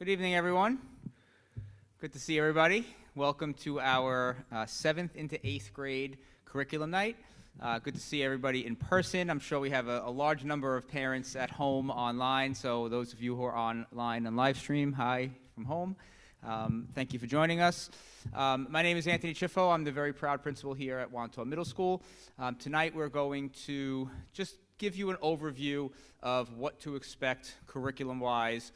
Good evening, everyone. Good to see everybody. Welcome to our 7th into 8th grade curriculum night. Good to see everybody in person. I'm sure we have a large number of parents at home online, so those of you who are online on live stream, hi from home. Thank you for joining us. My name is Anthony Chiffo. I'm the very proud principal here at Wantagh Middle School. Tonight we're going to just give you an overview of what to expect curriculum-wise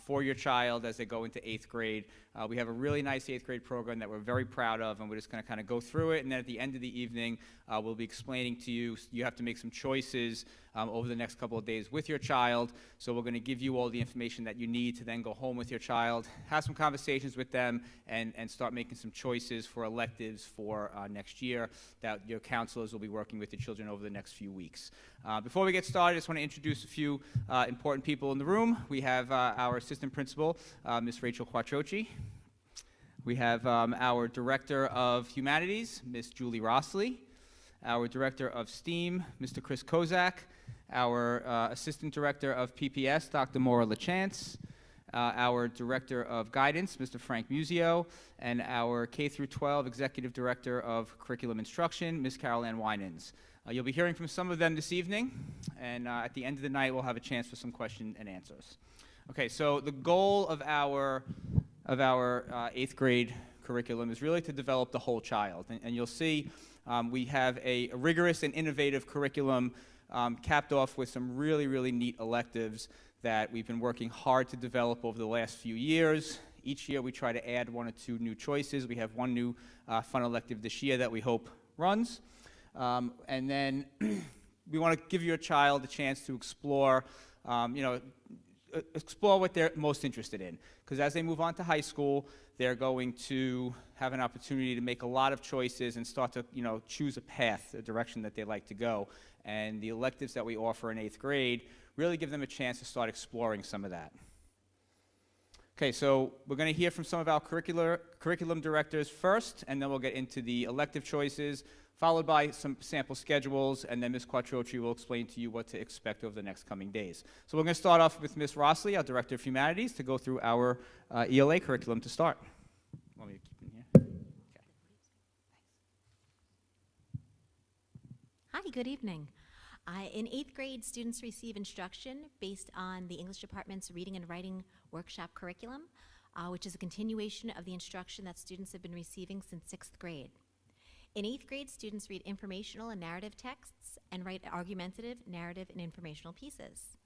for your child as they go into 8th grade. We have a really nice 8th grade program that we're very proud of, and we're just going to kind of go through it, and then at the end of the evening, we'll be explaining to you. You have to make some choices over the next couple of days with your child, so we're going to give you all the information that you need to then go home with your child, have some conversations with them, and start making some choices for electives for next year that your counselors will be working with your children over the next few weeks. Before we get started, I just want to introduce a few important people in the room. We have our assistant principal, Ms. Rachel Quattrochi. We have our director of humanities, Ms. Julie Rossley. Our director of STEAM, Mr. Chris Kozak. Our assistant director of PPS, Dr. Maura LaChance. Our director of guidance, Mr. Frank Musio. And our K-12 executive director of curriculum instruction, Ms. Carol Ann Winans. You'll be hearing from some of them this evening, and at the end of the night, we'll have a chance for some question and answers. Okay, so the goal of our 8th grade curriculum is really to develop the whole child, and you'll see we have a rigorous and innovative curriculum capped off with some really, really neat electives that we've been working hard to develop over the last few years. Each year, we try to add 1 or 2 new choices. We have one new fun elective this year that we hope runs. And then we want to give your child a chance to explore, explore what they're most interested in. Because as they move on to high school, they're going to have an opportunity to make a lot of choices and start to, choose a path, a direction that they like to go. And the electives that we offer in 8th grade really give them a chance to start exploring some of that. Okay, so we're going to hear from some of our curriculum directors first, and then we'll get into the elective choices, followed by some sample schedules, and then Ms. Quattrochi will explain to you what to expect over the next coming days. So we're going to start off with Ms. Rossley, our Director of Humanities, to go through our ELA curriculum to start. Want me to keep in here? Okay. Hi, good evening. In 8th grade, students receive instruction based on the English Department's Reading and Writing Workshop curriculum, which is a continuation of the instruction that students have been receiving since 6th grade. In 8th grade, students read informational and narrative texts and write argumentative, narrative, and informational pieces.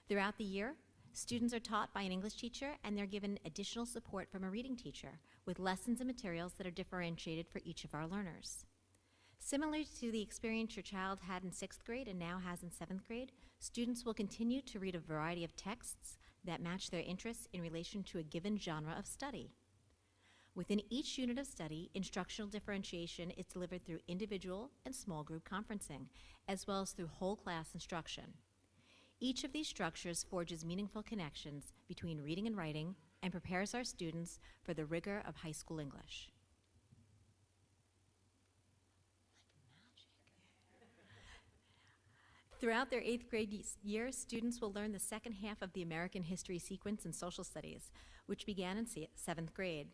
Throughout the year, students are taught by an English teacher, and they're given additional support from a reading teacher with lessons and materials that are differentiated for each of our learners. Similar to the experience your child had in 6th grade and now has in 7th grade, students will continue to read a variety of texts that match their interests in relation to a given genre of study. Within each unit of study, instructional differentiation is delivered through individual and small group conferencing, as well as through whole class instruction. Each of these structures forges meaningful connections between reading and writing and prepares our students for the rigor of high school English. Throughout their 8th grade year, students will learn the second half of the American History sequence in social studies, which began in 7th grade.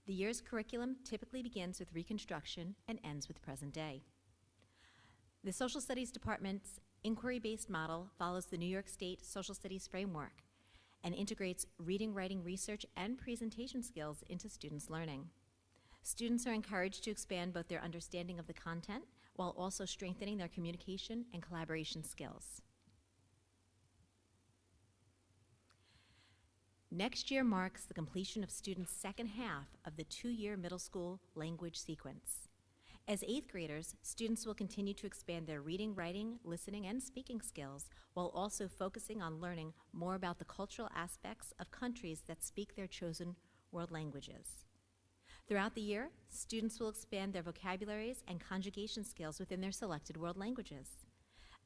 The year's curriculum typically begins with Reconstruction and ends with present day. The Social Studies Department's inquiry-based model follows the New York State Social Studies framework and integrates reading, writing, research, and presentation skills into students' learning. Students are encouraged to expand both their understanding of the content while also strengthening their communication and collaboration skills. Next year marks the completion of students' second half of the 2-year middle school language sequence. As 8th graders, students will continue to expand their reading, writing, listening, and speaking skills while also focusing on learning more about the cultural aspects of countries that speak their chosen world languages. Throughout the year, students will expand their vocabularies and conjugation skills within their selected world languages.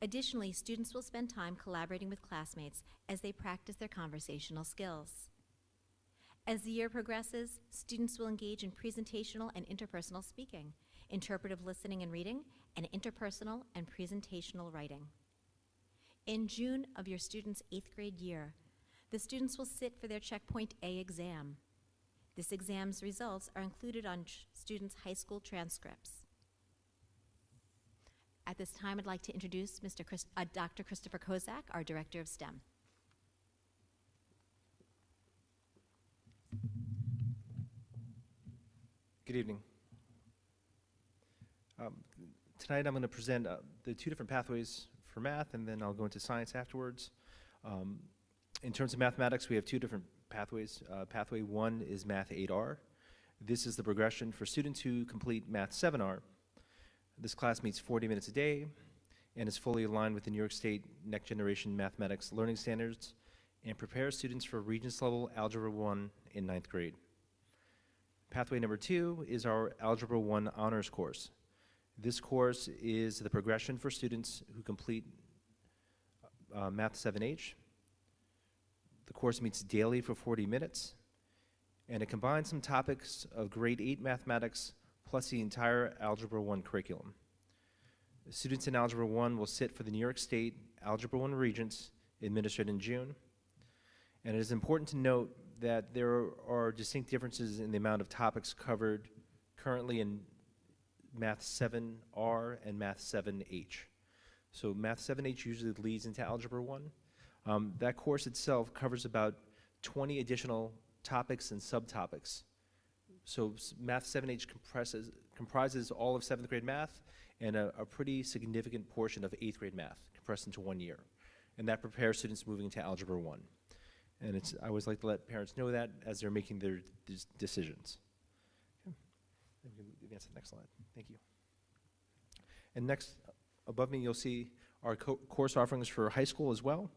Additionally, students will spend time collaborating with classmates as they practice their conversational skills. As the year progresses, students will engage in presentational and interpersonal speaking, interpretive listening and reading, and interpersonal and presentational writing. In June of your students' 8th grade year, The students will sit for their Checkpoint A exam. This exam's results are included on students' high school transcripts. At this time, I'd like to introduce Dr. Christopher Kozak, our Director of STEM. Good evening. Tonight I'm going to present the two different pathways for math, and then I'll go into science afterwards. In terms of mathematics, we have two different pathways. Pathway 1 is Math 8R. This is the progression for students who complete Math 7R. This class meets 40 minutes a day and is fully aligned with the New York State Next Generation Mathematics Learning Standards and prepares students for Regents Level Algebra 1 in 9th grade. Pathway number 2 is our Algebra 1 Honors course. This course is the progression for students who complete Math 7H. The course meets daily for 40 minutes, and it combines some topics of grade 8 mathematics plus the entire Algebra 1 curriculum. The students in Algebra 1 will sit for the New York State Algebra 1 Regents administered in June. And it is important to note that there are distinct differences in the amount of topics covered currently in Math 7R and Math 7H. So Math 7H usually leads into Algebra 1. That course itself covers about 20 additional topics and subtopics. So Math 7H comprises all of 7th grade math and a pretty significant portion of 8th grade math compressed into 1 year. And that prepares students moving into Algebra 1. And I always like to let parents know that as they're making their decisions. Okay. We can advance to the next slide. Thank you. And next, above me, you'll see our course offerings for high school as well.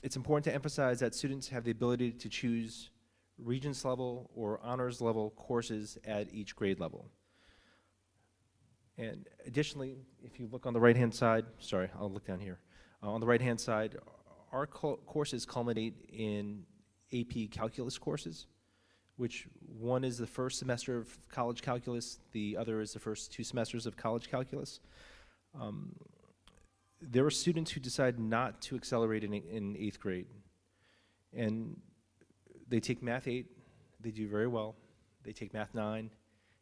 It's important to emphasize that students have the ability to choose Regents level or honors level courses at each grade level. And additionally, if you look on the right-hand side, sorry, I'll look down here. On the right-hand side, our courses culminate in AP Calculus courses, which one is the first semester of college calculus, the other is the first 2 semesters of college calculus. There are students who decide not to accelerate in 8th grade, and they take Math 8, they do very well. They take Math 9, and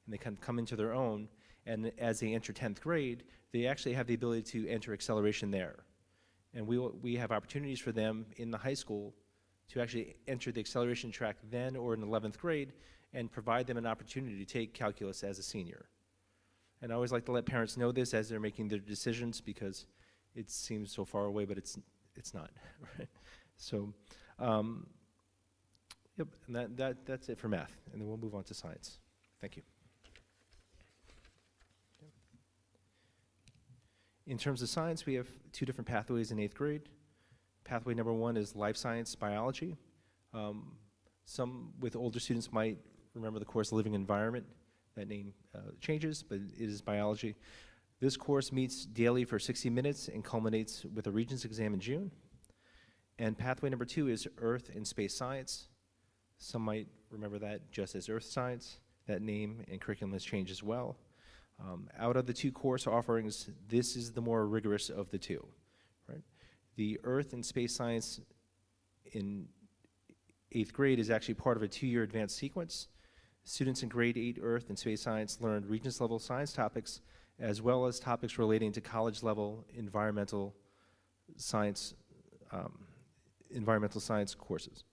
they kind of come into their own, and as they enter 10th grade, they actually have the ability to enter acceleration there. And we have opportunities for them in the high school to actually enter the acceleration track then or in 11th grade and provide them an opportunity to take calculus as a senior. And I always like to let parents know this as they're making their decisions because it seems so far away, but it's not, right? So, yep, and that's it for math, and then we'll move on to science. Thank you. In terms of science, we have 2 different pathways in 8th grade. Pathway number 1 is life science biology. Some with older students might remember the course Living Environment. That name changes, but it is biology. This course meets daily for 60 minutes and culminates with a Regents exam in June. And pathway number 2 is Earth and Space Science. Some might remember that just as Earth Science. That name and curriculum has changed as well. Out of the 2 course offerings, this is the more rigorous of the 2. Right? The Earth and Space Science in 8th grade is actually part of a 2-year advanced sequence. Students in grade 8 Earth and Space Science learned Regents level science topics as well as topics relating to college level environmental science courses.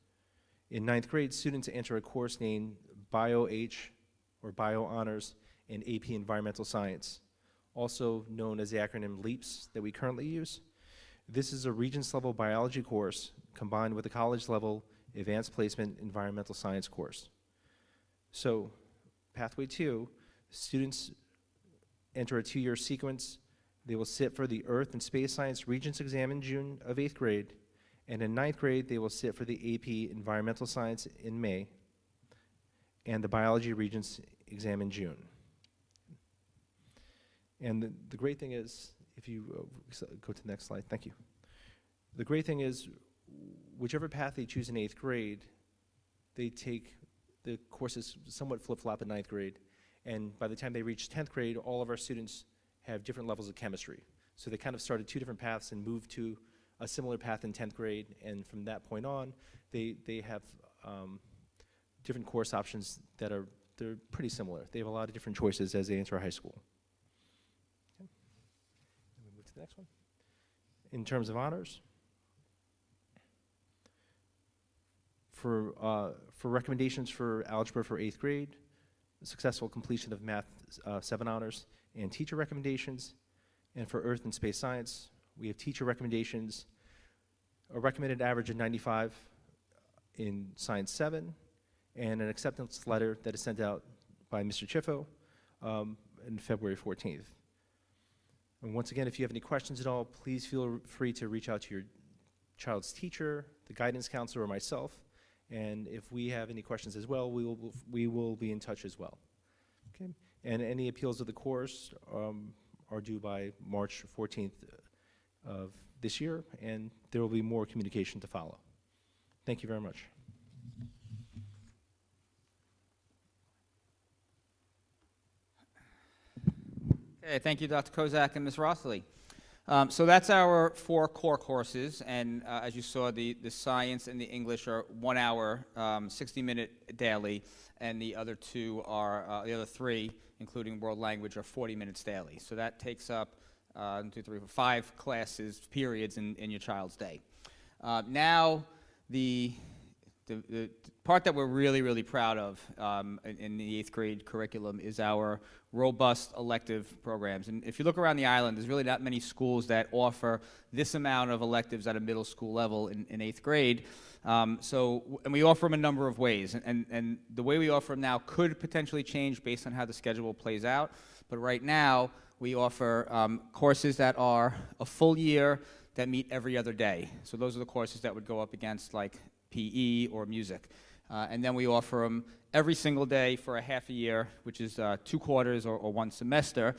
In 9th grade, students enter a course named Bio-H or Bio Honors in AP Environmental Science, also known as the acronym LEAPS that we currently use. This is a Regents level biology course combined with a college level advanced placement environmental science course. So, pathway 2, students enter a 2-year sequence. They will sit for the Earth and Space Science Regents exam in June of 8th grade, and in 9th grade, they will sit for the AP Environmental Science in May, and the Biology Regents exam in June. And the great thing is, if you go to the next slide, thank you. The great thing is, whichever path they choose in 8th grade, they take the courses somewhat flip-flop in 9th grade, and by the time they reach 10th grade, all of our students have different levels of chemistry. So they kind of started 2 different paths and moved to a similar path in 10th grade, and from that point on, they have different course options that they're pretty similar. They have a lot of different choices as they enter high school. Okay. And we move to the next one. In terms of honors, for recommendations for algebra for 8th grade, successful completion of Math 7 honors, and teacher recommendations. And for Earth and Space Science, we have teacher recommendations, a recommended average of 95 in Science 7, and an acceptance letter that is sent out by Mr. Chiffo on February 14th. And once again, if you have any questions at all, please feel free to reach out to your child's teacher, the guidance counselor, or myself. And if we have any questions as well, we will be in touch as well. Okay. And any appeals of the course are due by March 14th of this year, and there will be more communication to follow. Thank you very much. Okay, thank you, Dr. Kozak and Ms. Rossley. So that's our 4 core courses, and as you saw, the science and the English are 1 hour, 60-minute daily, and the other 2 are, the other 3, including world language, are 40 minutes daily. So that takes up 1, 2, 3, 4, 5 classes, periods in your child's day. Now, the part that we're really, really proud of in the 8th grade curriculum is our robust elective programs. And if you look around the island, there's really not many schools that offer this amount of electives at a middle school level in 8th grade. And we offer them a number of ways. And the way we offer them now could potentially change based on how the schedule plays out. But right now, we offer courses that are a full year that meet every other day. So those are the courses that would go up against like PE or music. And then we offer them every single day for a half a year, which is 2 quarters or 1 semester.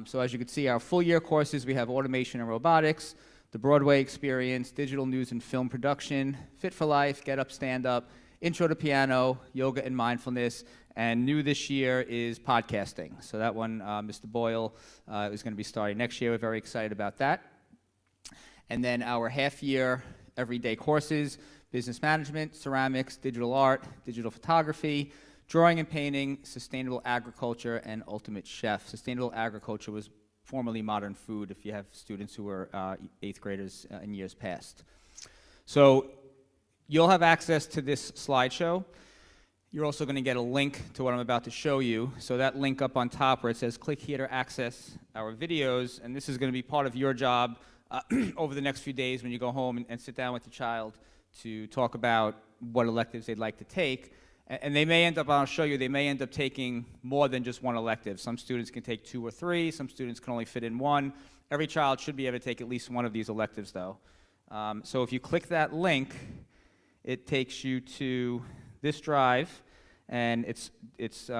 So as you can see, our full year courses, we have automation and robotics, the Broadway experience, digital news and film production, Fit for Life, Get Up, Stand Up, Intro to Piano, Yoga and Mindfulness, and new this year is podcasting. So that one, Mr. Boyle is going to be starting next year. We're very excited about that. And then our half-year everyday courses, business management, ceramics, digital art, digital photography, drawing and painting, sustainable agriculture, and ultimate chef. Sustainable agriculture was formerly modern food if you have students who were 8th graders in years past. So you'll have access to this slideshow. You're also going to get a link to what I'm about to show you. So that link up on top where it says click here to access our videos, and this is going to be part of your job over the next few days when you go home and sit down with your child to talk about what electives they'd like to take. And they may end up, I'll show you, they may end up taking more than just 1 elective. Some students can take 2 or 3. Some students can only fit in 1. Every child should be able to take at least 1 of these electives, though. So if you click that link, it takes you to this drive, and it's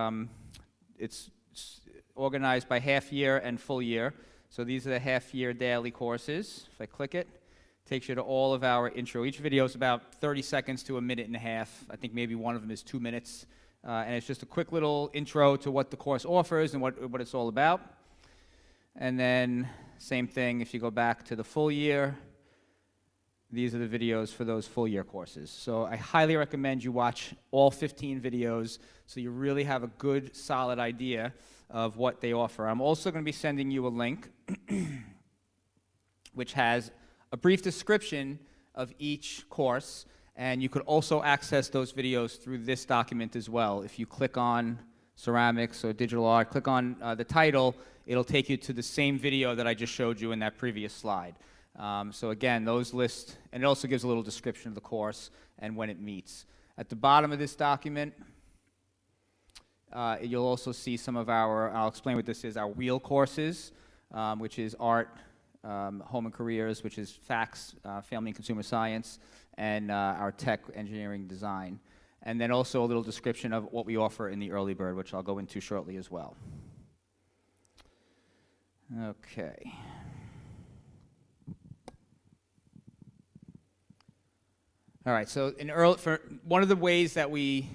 organized by half year and full year. So these are the half-year daily courses. If I click it, takes you to all of our intro. Each video is about 30 seconds to a minute and a half. I think maybe one of them is 2 minutes. And it's just a quick little intro to what the course offers and what it's all about. And then same thing, if you go back to the full year, these are the videos for those full year courses. So I highly recommend you watch all 15 videos so you really have a good, solid idea of what they offer. I'm also going to be sending you a link which has a brief description of each course, and you could also access those videos through this document as well. If you click on ceramics or digital art, click on the title, it'll take you to the same video that I just showed you in that previous slide. So again, those list, and it also gives a little description of the course and when it meets. At the bottom of this document, you'll also see some of our, I'll explain what this is, our wheel courses, which is art, home and careers, which is facts, family and consumer science, and our tech, engineering, design. And then also a little description of what we offer in the early bird, which I'll go into shortly as well. Okay. All right, so for one of the ways that we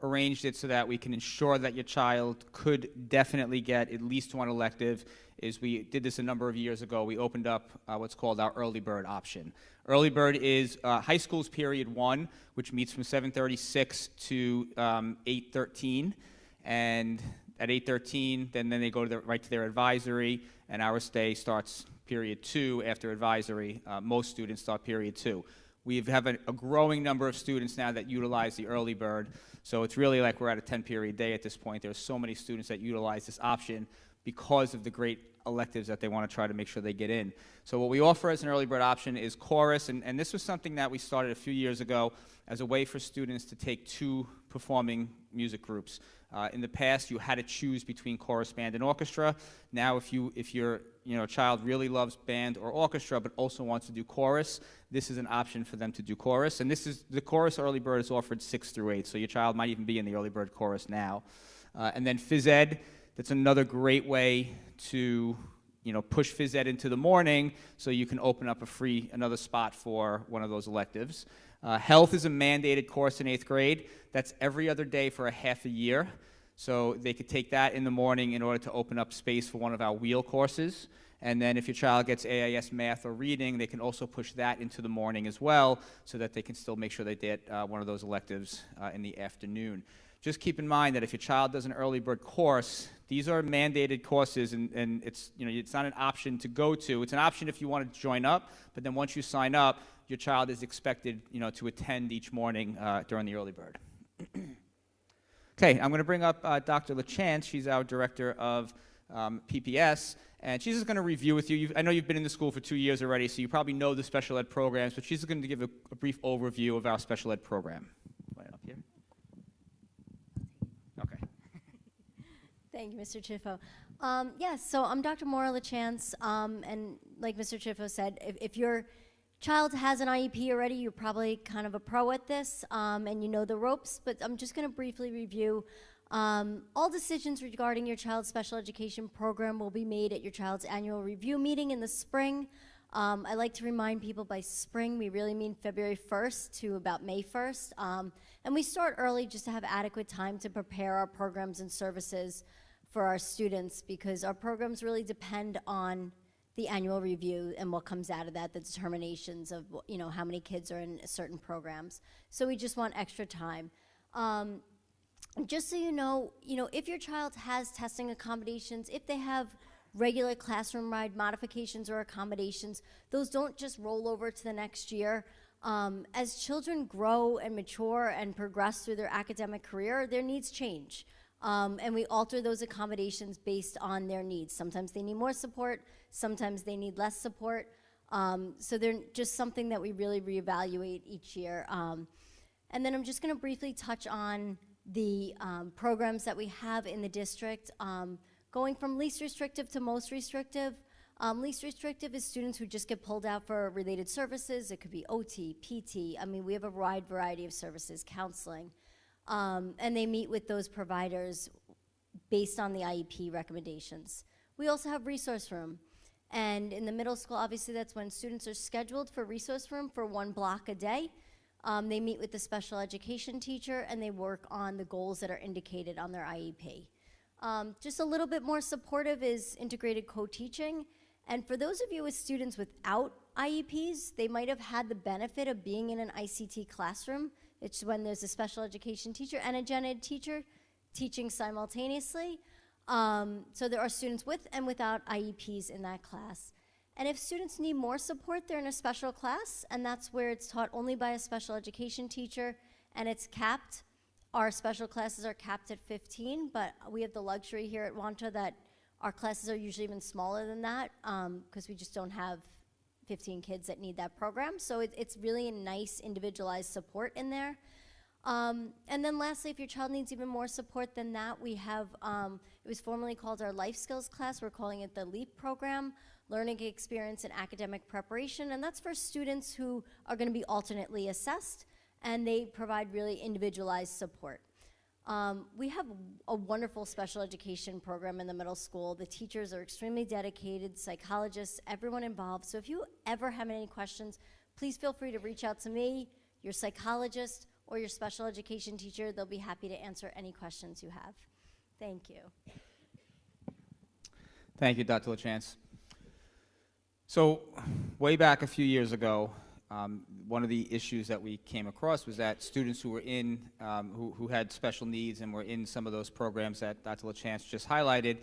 arranged it so that we can ensure that your child could definitely get at least one elective is we did this a number of years ago. We opened up what's called our early bird option. Early bird is high school's period 1, which meets from 7:36 to 8:13, and at 8:13, then they go to right to their advisory, and our stay starts period 2 after advisory. Most students start period 2. We have a growing number of students now that utilize the early bird, so it's really like we're at a 10-period day at this point. There's so many students that utilize this option because of the great electives that they want to try to make sure they get in. So what we offer as an early bird option is chorus, and this was something that we started a few years ago as a way for students to take 2 performing music groups. In the past, you had to choose between chorus, band, and orchestra. Now, if your child really loves band or orchestra but also wants to do chorus, this is an option for them to do chorus. And the chorus early bird is offered 6 through 8, so your child might even be in the early bird chorus now. And then phys ed, that's another great way to push phys ed into the morning, so you can open up another spot for one of those electives. Health is a mandated course in 8th grade. That's every other day for a half a year. So they could take that in the morning in order to open up space for one of our wheel courses. And then if your child gets AIS math or reading, they can also push that into the morning as well, so that they can still make sure they get one of those electives in the afternoon. Just keep in mind that if your child does an early bird course, these are mandated courses, and it's not an option to go to. It's an option if you want to join up, but then once you sign up, your child is expected to attend each morning during the early bird. Okay, I'm going to bring up Dr. LaChance. She's our director of PPS, and she's just going to review with you. I know you've been in the school for 2 years already, so you probably know the special ed programs, but she's going to give a brief overview of our special ed program. Right up here. Okay. Thank you, Mr. Chiffo. Yes, so I'm Dr. Maura LaChance, and like Mr. Chiffo said, if your child has an IEP already, you're probably kind of a pro at this, and you know the ropes, but I'm just going to briefly review. All decisions regarding your child's special education program will be made at your child's annual review meeting in the spring. I like to remind people by spring, we really mean February 1st to about May 1st. And we start early just to have adequate time to prepare our programs and services for our students, because our programs really depend on the annual review and what comes out of that, the determinations of how many kids are in certain programs. So we just want extra time. Just so you know, if your child has testing accommodations, if they have regular classroom ride modifications or accommodations, those don't just roll over to the next year. As children grow and mature and progress through their academic career, their needs change. And we alter those accommodations based on their needs. Sometimes they need more support, sometimes they need less support. So they're just something that we really reevaluate each year. And then I'm just going to briefly touch on the programs that we have in the district, going from least restrictive to most restrictive. Least restrictive is students who just get pulled out for related services. It could be OT, PT. I mean, we have a wide variety of services, counseling. And they meet with those providers based on the IEP recommendations. We also have resource room. And in the middle school, obviously, that's when students are scheduled for resource room for 1 block a day. They meet with the special education teacher, and they work on the goals that are indicated on their IEP. Just a little bit more supportive is integrated co-teaching. And for those of you with students without IEPs, they might have had the benefit of being in an ICT classroom. It's when there's a special education teacher and a gen ed teacher teaching simultaneously. So there are students with and without IEPs in that class. And if students need more support, they're in a special class, and that's where it's taught only by a special education teacher, and it's capped. Our special classes are capped at 15, but we have the luxury here at Wanta that our classes are usually even smaller than that, because we just don't have 15 kids that need that program. So it's really a nice individualized support in there. And then lastly, if your child needs even more support than that, we have, it was formerly called our life skills class. We're calling it the LEAP program, Learning Experience and Academic Preparation. And that's for students who are going to be alternately assessed, and they provide really individualized support. We have a wonderful special education program in the middle school. The teachers are extremely dedicated, psychologists, everyone involved. So if you ever have any questions, please feel free to reach out to me, your psychologist, or your special education teacher. They'll be happy to answer any questions you have. Thank you. Thank you, Dr. LaChance. So way back a few years ago, one of the issues that we came across was that students who were in, who had special needs and were in some of those programs that Dr. LaChance just highlighted,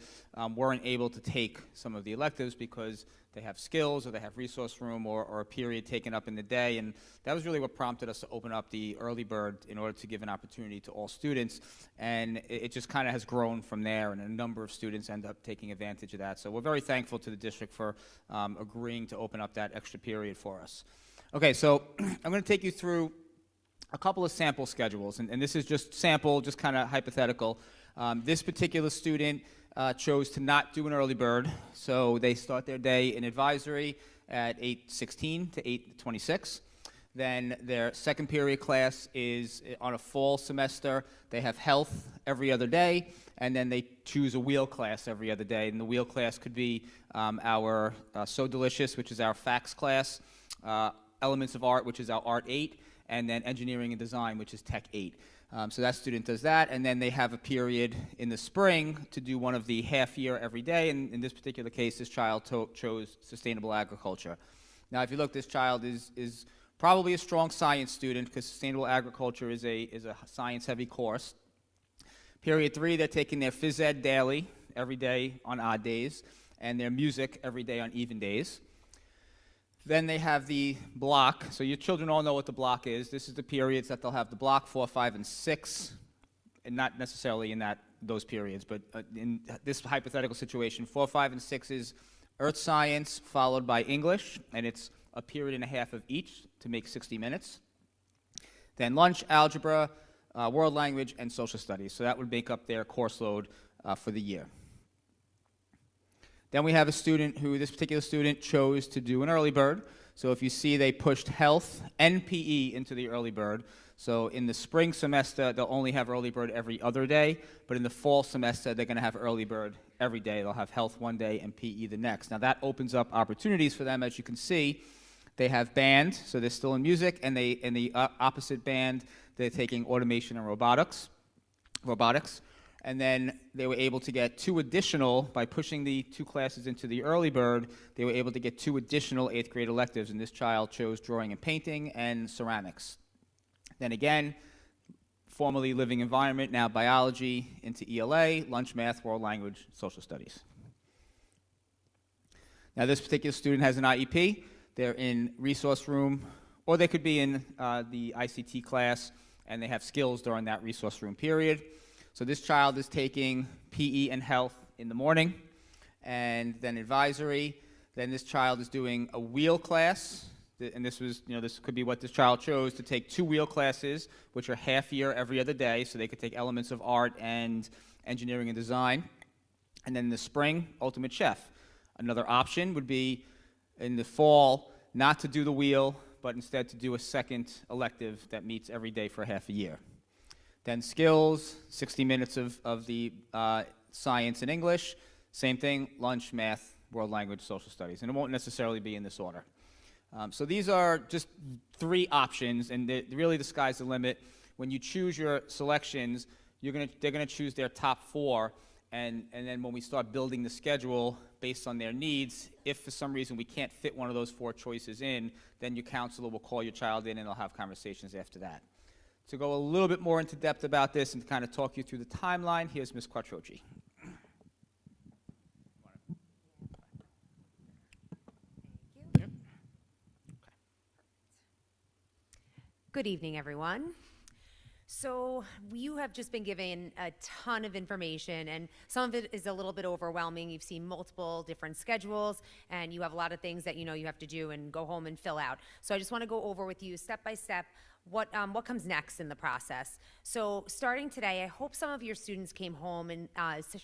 weren't able to take some of the electives because they have skills or they have resource room or a period taken up in the day. And that was really what prompted us to open up the early bird in order to give an opportunity to all students. And it just kind of has grown from there, and a number of students end up taking advantage of that. So we're very thankful to the district for agreeing to open up that extra period for us. Okay, so I'm going to take you through a couple of sample schedules, and this is just sample, just kind of hypothetical. This particular student chose to not do an early bird, so they start their day in advisory at 8:16 to 8:26. Then their second period class is on a fall semester. They have health every other day, and then they choose a wheel class every other day. And the wheel class could be our So Delicious, which is our FACS class, Elements of Art, which is our Art 8, and then Engineering and Design, which is Tech 8. So that student does that, and then they have a period in the spring to do one of the half year every day, and in this particular case, this child chose Sustainable Agriculture. Now, if you look, this child is probably a strong science student because Sustainable Agriculture is a science-heavy course. Period 3, they're taking their phys ed daily, every day on odd days, and their music every day on even days. Then they have the block. So your children all know what the block is. This is the periods that they'll have the block 4, 5, and 6, and not necessarily in those periods, but in this hypothetical situation, 4, 5, and 6 is Earth Science followed by English, and it's a period and a half of each to make 60 minutes. Then lunch, algebra, world language, and social studies. So that would make up their course load for the year. Then we have a student who, this particular student chose to do an early bird. So if you see, they pushed health and PE into the early bird. So in the spring semester, they'll only have early bird every other day, but in the fall semester, they're going to have early bird every day. They'll have health one day and PE the next. Now that opens up opportunities for them. As you can see, they have band, so they're still in music, and in the opposite band, they're taking automation and robotics. And then they were able to get 2 additional, by pushing the 2 classes into the early bird, they were able to get 2 additional 8th grade electives, and this child chose drawing and painting and ceramics. Then again, formerly living environment, now biology into ELA, lunch, math, world language, social studies. Now this particular student has an IEP. They're in resource room, or they could be in the ICT class, and they have skills during that resource room period. So this child is taking PE and health in the morning, and then advisory. Then this child is doing a wheel class, and this was, this could be what this child chose, to take 2 wheel classes, which are half year every other day, so they could take Elements of Art and Engineering and Design. And then in the spring, Ultimate Chef. Another option would be in the fall not to do the wheel, but instead to do a second elective that meets every day for half a year. Then skills, 60 minutes of the science and English. Same thing, lunch, math, world language, social studies. And it won't necessarily be in this order. So these are just 3 options, and really the sky's the limit. When you choose your selections, they're going to choose their top 4, and then when we start building the schedule based on their needs, if for some reason we can't fit one of those 4 choices in, then your counselor will call your child in and they'll have conversations after that. To go a little bit more into depth about this and to kind of talk you through the timeline, here's Ms. Quattrochi. Yep. Good evening, everyone. So you have just been given a ton of information, and some of it is a little bit overwhelming. You've seen multiple different schedules, and you have a lot of things that you have to do and go home and fill out. So I just want to go over with you step by step what comes next in the process. So starting today, I hope some of your students came home and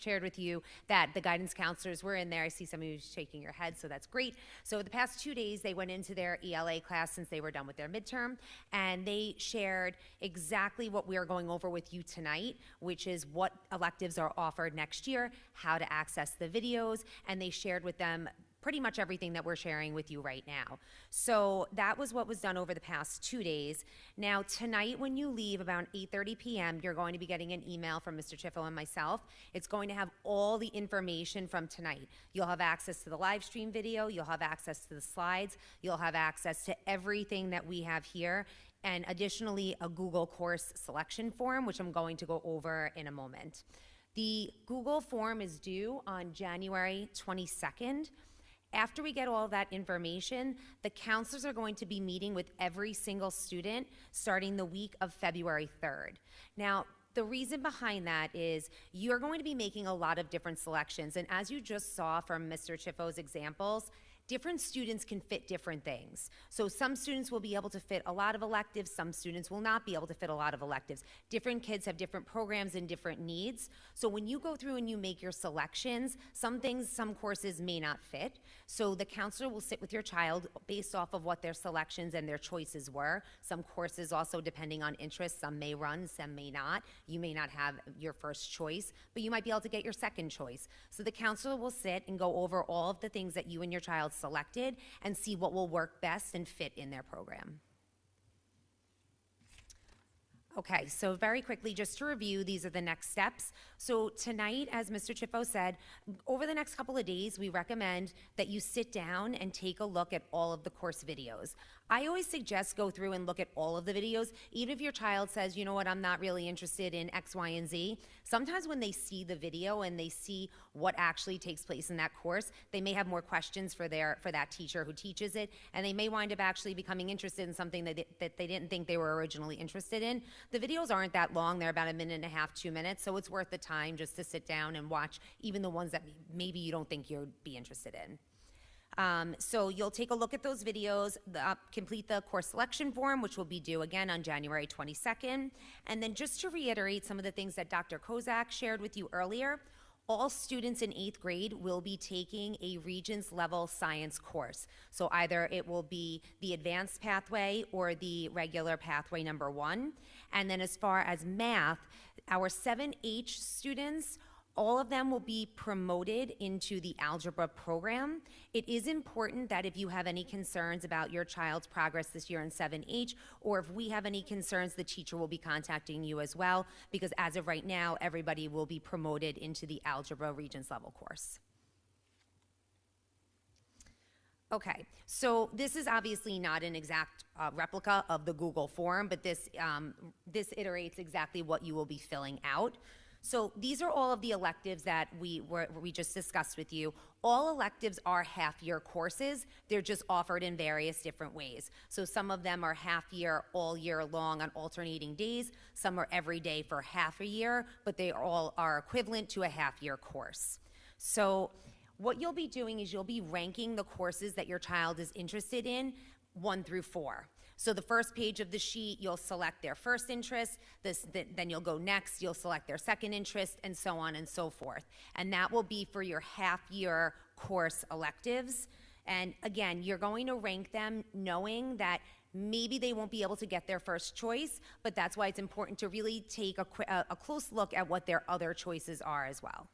shared with you that the guidance counselors were in there. I see some of you shaking your head, so that's great. So the past 2 days, they went into their ELA class since they were done with their midterm, and they shared exactly what we are going over with you tonight, which is what electives are offered next year, how to access the videos, and they shared with them pretty much everything that we're sharing with you right now. So that was what was done over the past 2 days. Now, tonight when you leave about 8:30 p.m., you're going to be getting an email from Mr. Chiffo and myself. It's going to have all the information from tonight. You'll have access to the live stream video, you'll have access to the slides, you'll have access to everything that we have here, and additionally a Google course selection form, which I'm going to go over in a moment. The Google form is due on January 22nd. After we get all that information, the counselors are going to be meeting with every single student starting the week of February 3rd. Now, the reason behind that is you're going to be making a lot of different selections, and as you just saw from Mr. Chiffo's examples, different students can fit different things. So some students will be able to fit a lot of electives, some students will not be able to fit a lot of electives. Different kids have different programs and different needs. So when you go through and you make your selections, some things, some courses may not fit. So the counselor will sit with your child based off of what their selections and their choices were. Some courses also, depending on interest, some may run, some may not. You may not have your first choice, but you might be able to get your second choice. So the counselor will sit and go over all of the things that you and your child selected and see what will work best and fit in their program. Okay, so very quickly, just to review, these are the next steps. So tonight, as Mr. Chiffo said, over the next couple of days, we recommend that you sit down and take a look at all of the course videos. I always suggest go through and look at all of the videos, even if your child says, you know what, I'm not really interested in X, Y, and Z. Sometimes when they see the video and they see what actually takes place in that course, they may have more questions for that teacher who teaches it, and they may wind up actually becoming interested in something that they didn't think they were originally interested in. The videos aren't that long, they're about 1.5 minutes, 2 minutes, so it's worth the time just to sit down and watch even the ones that maybe you don't think you'd be interested in. So you'll take a look at those videos, complete the course selection form, which will be due again on January 22nd. And then just to reiterate some of the things that Dr. Kozak shared with you earlier, all students in 8th grade will be taking a Regents level science course. So either it will be the advanced pathway or the regular pathway number 1. And then as far as math, our 7H students, all of them will be promoted into the algebra program. It is important that if you have any concerns about your child's progress this year in 7H, or if we have any concerns, the teacher will be contacting you as well, because as of right now, everybody will be promoted into the algebra Regents level course. Okay, so this is obviously not an exact replica of the Google form, but this iterates exactly what you will be filling out. So these are all of the electives that we just discussed with you. All electives are half-year courses. They're just offered in various different ways. So some of them are half-year, all year long on alternating days. Some are every day for half a year, but they all are equivalent to a half-year course. So what you'll be doing is you'll be ranking the courses that your child is interested in 1 through 4. So the first page of the sheet, you'll select their first interest, then you'll go next, you'll select their second interest, and so on and so forth. And that will be for your half-year course electives. And again, you're going to rank them knowing that maybe they won't be able to get their first choice, but that's why it's important to really take a close look at what their other choices are as well.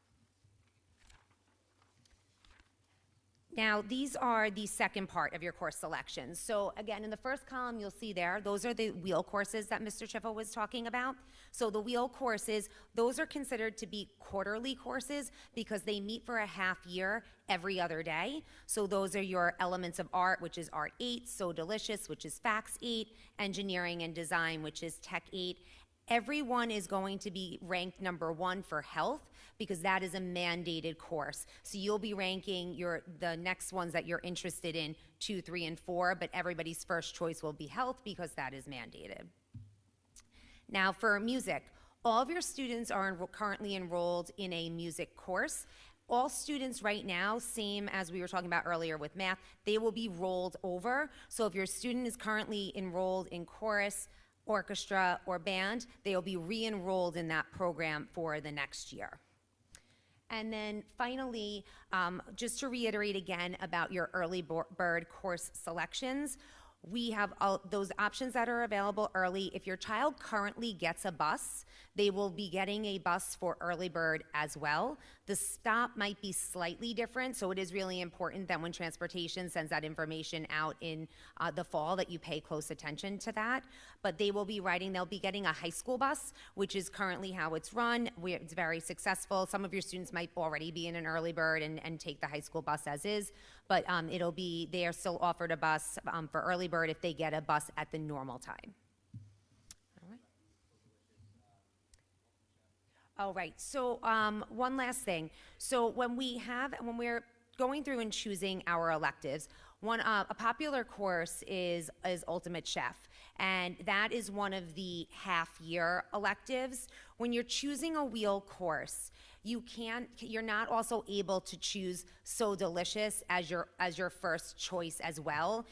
Now, these are the second part of your course selections. So again, in the first column, you'll see there, those are the wheel courses that Mr. Chiffo was talking about. So the wheel courses, those are considered to be quarterly courses because they meet for a half year every other day. So those are your elements of art, which is Art 8, So Delicious, which is Facts 8, Engineering and Design, which is Tech 8. Everyone is going to be ranked number 1 for health because that is a mandated course. So you'll be ranking the next ones that you're interested in 2, 3, and 4, but everybody's first choice will be health because that is mandated. Now for music, all of your students are currently enrolled in a music course. All students right now, same as we were talking about earlier with math, they will be rolled over. So if your student is currently enrolled in chorus, orchestra, or band, they will be re-enrolled in that program for the next year. And then finally, just to reiterate again about your early bird course selections, We have those options that are available early. If your child currently gets a bus, they will be getting a bus for early bird as well. The stop might be slightly different, so it is really important that when transportation sends that information out in the fall that you pay close attention to that. But they will be they'll be getting a high school bus, which is currently how it's run. It's very successful. Some of your students might already be in an early bird and take the high school bus as is, but they are still offered a bus for early bird if they get a bus at the normal time. All right, so one last thing. So when we're going through and choosing our electives, a popular course is Ultimate Chef, and that is one of the half-year electives. When you're choosing a wheel course, you're not also able to choose So Delicious as your first choice as well.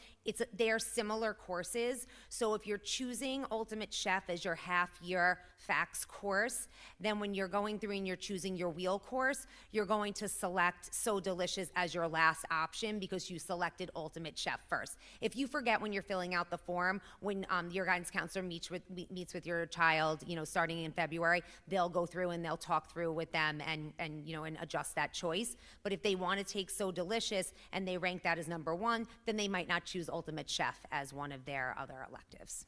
They're similar courses, so if you're choosing Ultimate Chef as your half-year FACS course, then when you're going through and you're choosing your wheel course, you're going to select So Delicious as your last option because you selected Ultimate Chef first. If you forget when you're filling out the form, when your guidance counselor meets with your child, starting in February, they'll go through and they'll talk through with them and adjust that choice. But if they want to take So Delicious and they rank that as number one, then they might not choose Ultimate Chef as one of their other electives.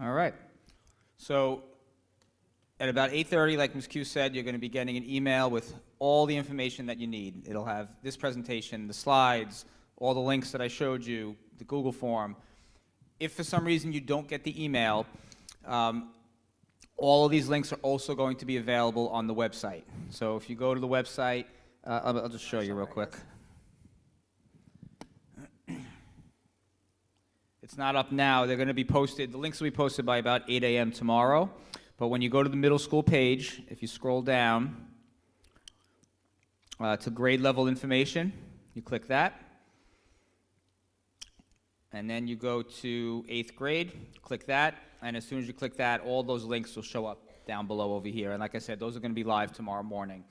All right. So at about 8:30, like Ms. Q said, you're going to be getting an email with all the information that you need. It'll have this presentation, the slides, all the links that I showed you, the Google form. If for some reason you don't get the email, all of these links are also going to be available on the website. So if you go to the website, I'll just show you real quick. It's not up now. They're going to be posted. The links will be posted by about 8 a.m. tomorrow. But when you go to the middle school page, if you scroll down to grade level information, you click that. And then you go to 8th grade, click that. And as soon as you click that, all those links will show up down below over here. And like I said, those are going to be live tomorrow morning.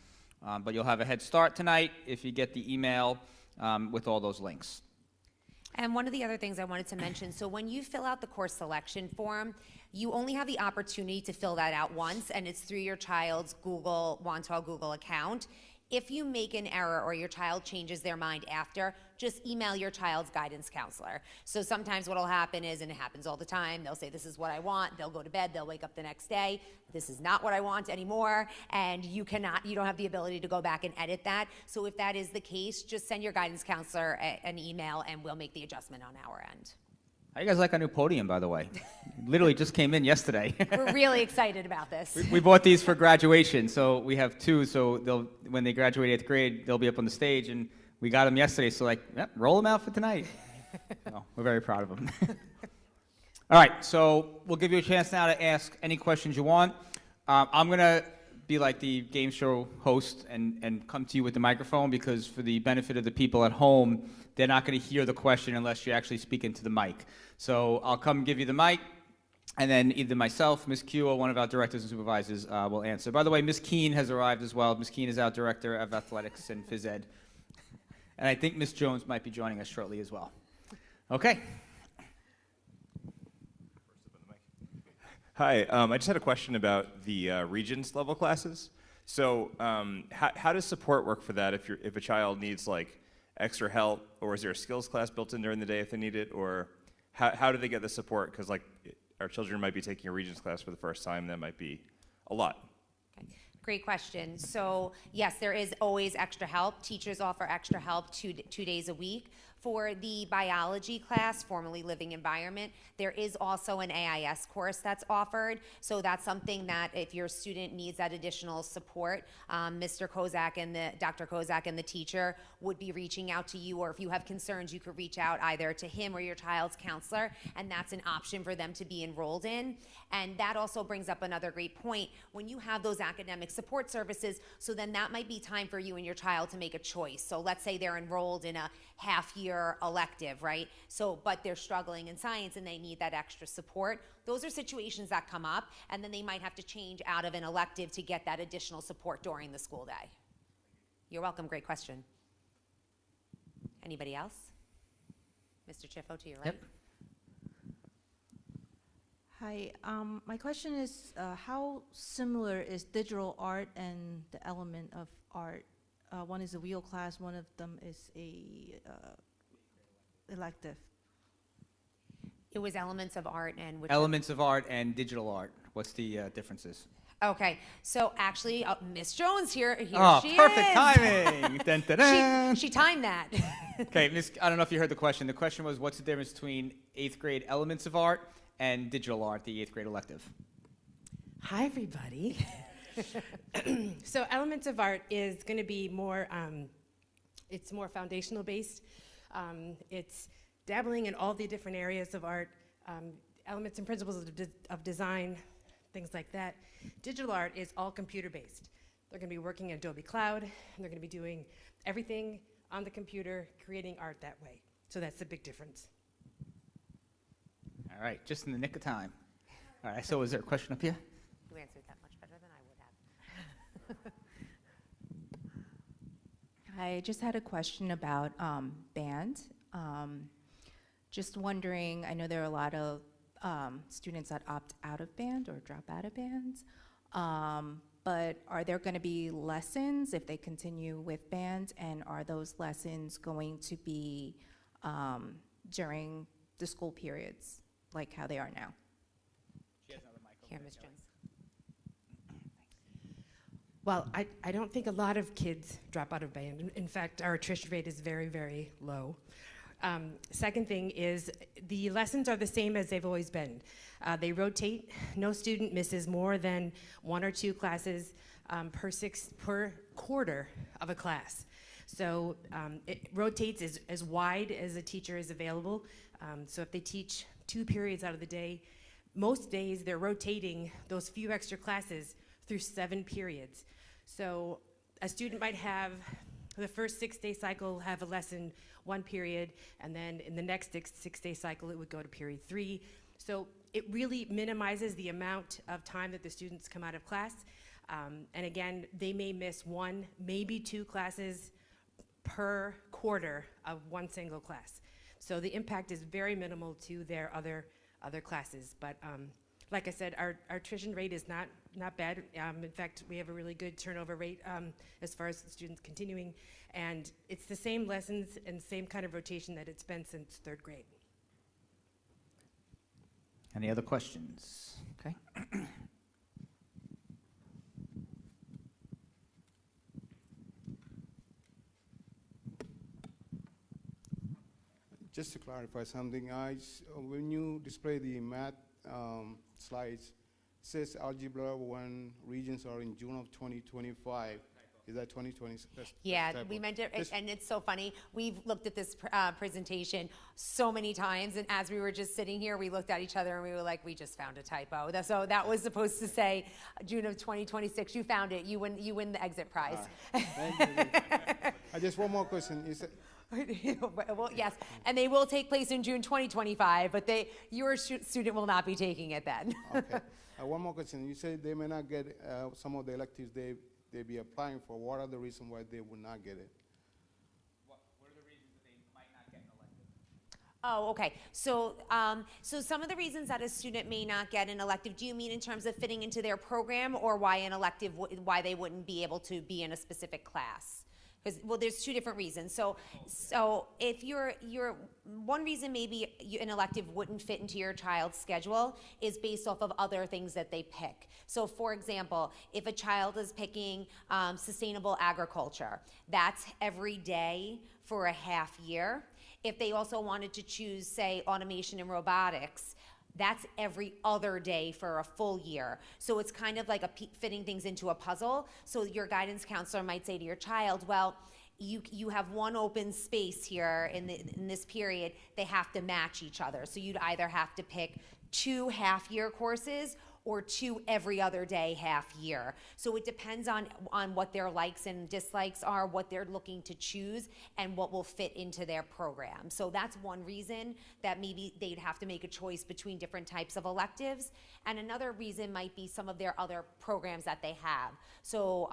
But you'll have a head start tonight if you get the email with all those links. And one of the other things I wanted to mention, so when you fill out the course selection form, you only have the opportunity to fill that out once, and it's through your child's Wantagh Google account. If you make an error or your child changes their mind after, just email your child's guidance counselor. So sometimes what will happen is, and it happens all the time, they'll say, this is what I want, they'll go to bed, they'll wake up the next day, this is not what I want anymore, and you don't have the ability to go back and edit that. So if that is the case, just send your guidance counselor an email and we'll make the adjustment on our end. How you guys like our new podium, by the way? Literally just came in yesterday. We're really excited about this. We bought these for graduation, so we have two. So when they graduate 8th grade, they'll be up on the stage, and we got them yesterday. So roll them out for tonight. So we're very proud of them. All right, so we'll give you a chance now to ask any questions you want. I'm gonna be like the game show host and come to you with the microphone because for the benefit of the people at home, they're not going to hear the question unless you actually speak into the mic. So I'll come give you the mic, and then either myself, Ms. Q, or one of our directors and supervisors will answer. By the way, Ms. Keene has arrived as well. Ms. Keene is our director of athletics and phys ed. And I think Ms. Jones might be joining us shortly as well. Okay. Hi, I just had a question about the Regents level classes. So how does support work for that if a child needs extra help, or is there a skills class built in during the day if they need it, or how do they get the support? Because our children might be taking a Regents class for the first time, that might be a lot. Okay. Great question. So yes, there is always extra help. Teachers offer extra help 2 days a week. For the biology class, formerly Living Environment, there is also an AIS course that's offered. So that's something that if your student needs that additional support, Dr. Kozak and the teacher would be reaching out to you, or if you have concerns, you could reach out either to him or your child's counselor, and that's an option for them to be enrolled in. And that also brings up another great point. When you have those academic support services, so then that might be time for you and your child to make a choice. So let's say they're enrolled in a half-year elective, right? So, but they're struggling in science and they need that extra support. Those are situations that come up, and then they might have to change out of an elective to get that additional support during the school day. You're welcome. Great question. Anybody else? Mr. Chiffo, to your right. Yep. Hi, my question is, how similar is digital art and the element of art? One is a wheel class, one of them is a elective. It was elements of art and which Elements of art and digital art. What's the differences? Okay, so actually, Miss Jones here Oh, she perfect is. timing. Dun, dun, dun. She timed that. Okay, Miss, I don't know if you heard the question. The question was, what's the difference between 8th grade elements of art and digital art, the 8th grade elective? Hi, everybody. So Elements of Art is going to be more, it's more foundational based. It's dabbling in all the different areas of art, elements and principles of design, things like that. Digital art is all computer based. They're going to be working in Adobe Cloud, and they're going to be doing everything on the computer, creating art that way. So that's the big difference. All right, just in the nick of time. All right, so is there a question up here? You answered that much better than I would have. I just had a question about band. Just wondering, I know there are a lot of students that opt out of band or drop out of bands, but are there going to be lessons if they continue with band, and are those lessons going to be during the school periods, like how they are now? Here, Ms. Jones. Well, I don't think a lot of kids drop out of band. In fact, our attrition rate is very, very low. Second thing is the lessons are the same as they've always been. They rotate. No student misses more than 1 or 2 classes per quarter of a class. So it rotates as wide as a teacher is available. So if they teach 2 periods out of the day, most days they're rotating those few extra classes through 7 periods. So a student might have the first 6-day cycle have a lesson 1 period, and then in the next 6-day cycle it would go to period 3. So it really minimizes the amount of time that the students come out of class. And again, they may miss 1, maybe 2 classes per quarter of 1 single class. So the impact is very minimal to their other classes. But like I said, our attrition rate is not bad. In fact, we have a really good turnover rate as far as the students continuing. And it's the same lessons and same kind of rotation that it's been since 3rd grade. Any other questions? Okay. Just to clarify something, when you display the math slides, it says Algebra 1 regions are in June of 2025. Is that 2020? Yeah, we meant it, and it's so funny. We've looked at this presentation so many times, and as we were just sitting here, we looked at each other and we were like, we just found a typo. So that was supposed to say June of 2026. You found it. You win the exit prize. Thank you. I just one more question. Is it, Well, yes, and they will take place in June 2025, but your student will not be taking it then. okay. One more question. You said they may not get some of the electives they be applying for. What are the reasons why they would not get it? What are the reasons that they might not get an elective? Oh, okay. So, so some of the reasons that a student may not get an elective, do you mean in terms of fitting into their program, or why an elective, why they wouldn't be able to be in a specific class? Because, well, there's 2 different reasons. So if you're one reason maybe an elective wouldn't fit into your child's schedule is based off of other things that they pick. So for example, if a child is picking sustainable agriculture, that's every day for a half year. If they also wanted to choose, say, automation and robotics, that's every other day for a full year. So it's kind of like fitting things into a puzzle. So your guidance counselor might say to your child, well, you have 1 open space here in this period. They have to match each other. So you'd either have to pick 2 half-year courses or 2 every other day half year. So it depends on what their likes and dislikes are, what they're looking to choose, and what will fit into their program. So that's one reason that maybe they'd have to make a choice between different types of electives. And another reason might be some of their other programs that they have. So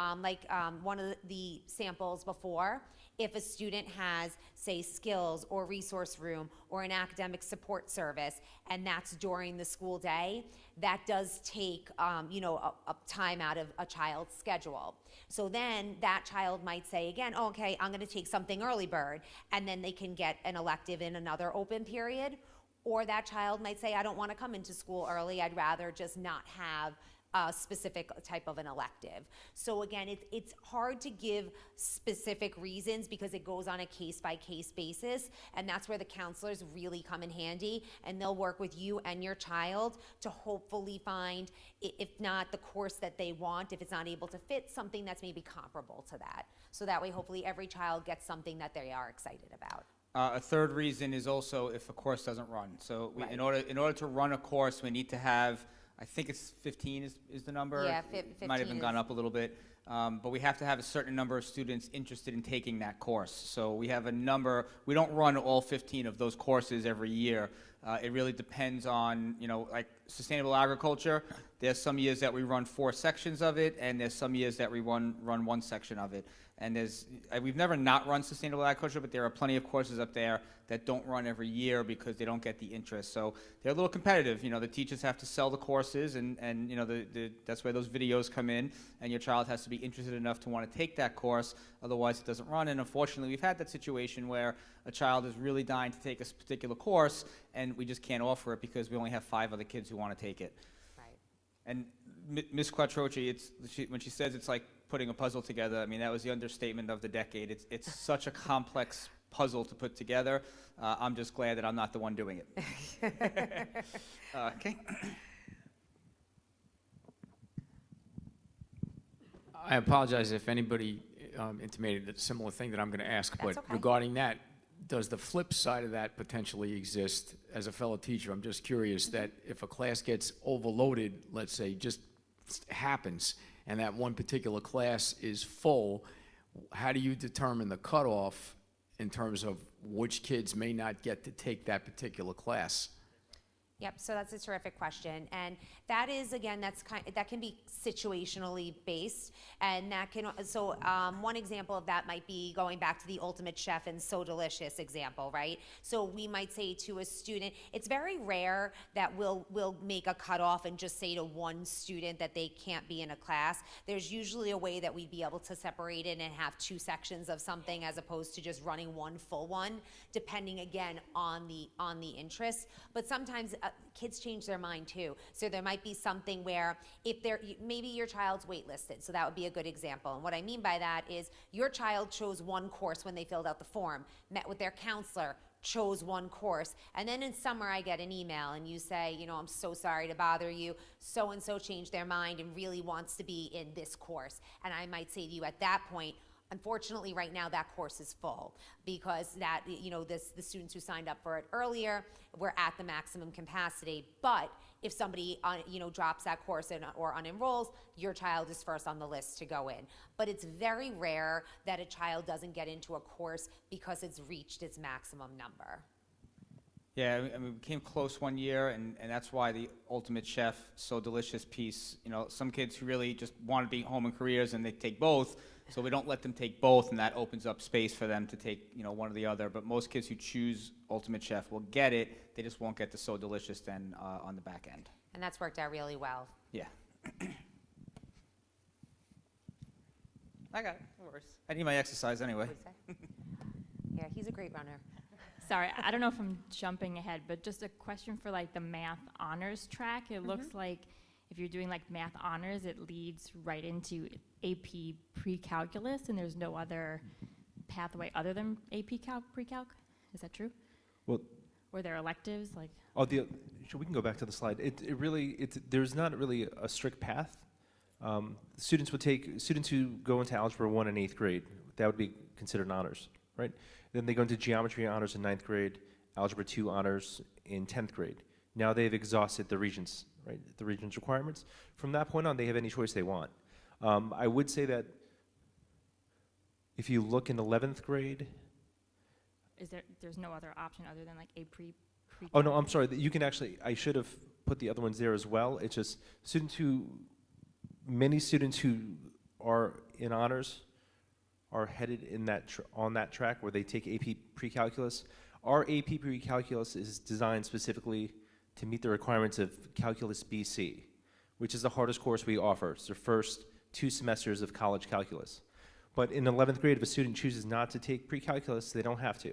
one of the samples before, if a student has, say, skills or resource room or an academic support service, and that's during the school day, that does take, a time out of a child's schedule. So then that child might say again, oh, okay, I'm gonna take something early bird, and then they can get an elective in another open period. Or that child might say, I don't wanna come into school early, I'd rather just not have a specific type of an elective. So again, it's hard to give specific reasons because it goes on a case-by-case basis, and that's where the counselors really come in handy, and they'll work with you and your child to hopefully find, if not the course that they want, if it's not able to fit, something that's maybe comparable to that. So that way, hopefully, every child gets something that they are excited about. A third reason is also if a course doesn't run. So Right. in order to run a course, we need to have, I think it's 15 is the number. Yeah, It might have 15 even gone is- up a little bit. But we have to have a certain number of students interested in taking that course. So we have a number, we don't run all 15 of those courses every year. It really depends on, like sustainable agriculture. There's some years that we run 4 sections of it, and there's some years that we run 1 section of it. And we've never not run sustainable agriculture, but there are plenty of courses up there that don't run every year because they don't get the interest. So they're a little competitive. The teachers have to sell the courses, and that's where those videos come in. And your child has to be interested enough to want to take that course, otherwise it doesn't run. And unfortunately, we've had that situation where a child is really dying to take a particular course, and we just can't offer it because we only have 5 other kids who want to take it. Right. And Ms. Quattrochi, when she says it's like putting a puzzle together, I mean, that was the understatement of the decade. It's such a complex puzzle to put together. I'm just glad that I'm not the one doing it. Okay. I apologize if anybody intimated a similar thing that I'm going to ask, That's but okay. regarding that, does the flip side of that potentially exist? As a fellow teacher, I'm just curious that if a class gets overloaded, let's say, just happens, and that one particular class is full, how do you determine the cutoff in terms of which kids may not get to take that particular class? Yep, so that's a terrific question. And that is, again, that can be situationally based. And that can, one example of that might be going back to the Ultimate Chef and So Delicious example, right? So we might say to a student, it's very rare that we'll make a cutoff and just say to one student that they can't be in a class. There's usually a way that we'd be able to separate it and have 2 sections of something as opposed to just running one full one, depending again on the interest. But sometimes kids change their mind too. So there might be something where maybe your child's waitlisted, so that would be a good example. And what I mean by that is your child chose one course when they filled out the form, met with their counselor, chose one course, and then in summer I get an email and you say, I'm so sorry to bother you, so-and-so changed their mind and really wants to be in this course. And I might say to you at that point, unfortunately, right now that course is full because the students who signed up for it earlier were at the maximum capacity. But if somebody drops that course or unenrolls, your child is first on the list to go in. But it's very rare that a child doesn't get into a course because it's reached its maximum number. Yeah, I mean, we came close one year, and that's why the Ultimate Chef, So Delicious piece, some kids who really just want to be home in careers and they take both, so we don't let them take both, and that opens up space for them to take, one or the other. But most kids who choose Ultimate Chef will get it, they just won't get the So Delicious then on the back end. And that's worked out really well. Yeah. I got it, no worries. I need my exercise anyway. Yeah, he's a great runner. Sorry, I don't know if I'm jumping ahead, but just a question for like the math honors track. It looks like if you're doing like math honors, it leads right into AP pre-calculus, and there's no other pathway other than AP pre-calc. Is that true? Well, Or there are electives like? We can go back to the slide. There's not really a strict path. Students who go into Algebra 1 in 8th grade, that would be considered honors, right? Then they go into Geometry honors in 9th grade, Algebra 2 honors in 10th grade. Now they've exhausted the Regents, right, the Regents requirements. From that point on, they have any choice they want. I would say that if you look in 11th grade, There's no other option other than like a pre. oh no, I'm sorry, you can actually, I should have put the other ones there as well. It's just many students who are in honors are headed in that on that track where they take AP pre-calculus. Our AP pre-calculus is designed specifically to meet the requirements of Calculus BC, which is the hardest course we offer. It's the first 2 semesters of college calculus. But in 11th grade, if a student chooses not to take pre-calculus, they don't have to.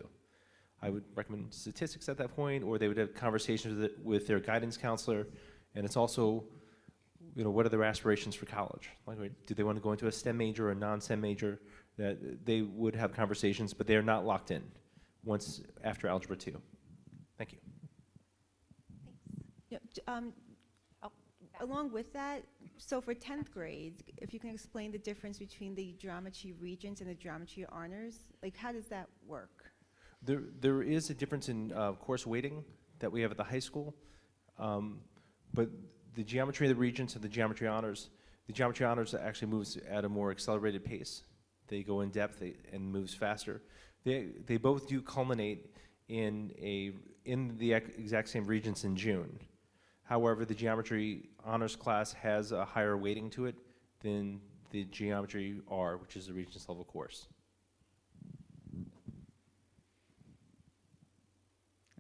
I would recommend statistics at that point, or they would have conversations with their guidance counselor. And it's also, what are their aspirations for college? Like, do they want to go into a STEM major or a non-STEM major? That they would have conversations, but they are not locked in once after Algebra 2. Thank you. Yeah, along with that, so for 10th grade, if you can explain the difference between the geometry regents and the geometry honors, like how does that work? There is a difference in course weighting that we have at the high school, but the geometry of the regents and the geometry honors actually moves at a more accelerated pace. They go in depth and moves faster. They both do culminate in the exact same regents in June. However, the geometry honors class has a higher weighting to it than the geometry R, which is the regents level course.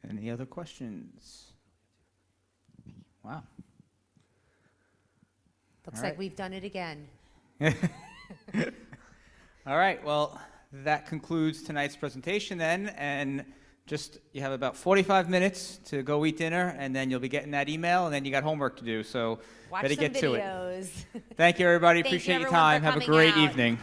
Any other questions? Wow. Looks All like right. we've done it again. All right, well, that concludes tonight's presentation then, and you have about 45 minutes to go eat dinner, and then you'll be getting that email, and then you got homework to do, so Watch better some get to it. videos. Thank you, everybody. Thank you, Appreciate your everyone, time. for Have a coming great out. evening.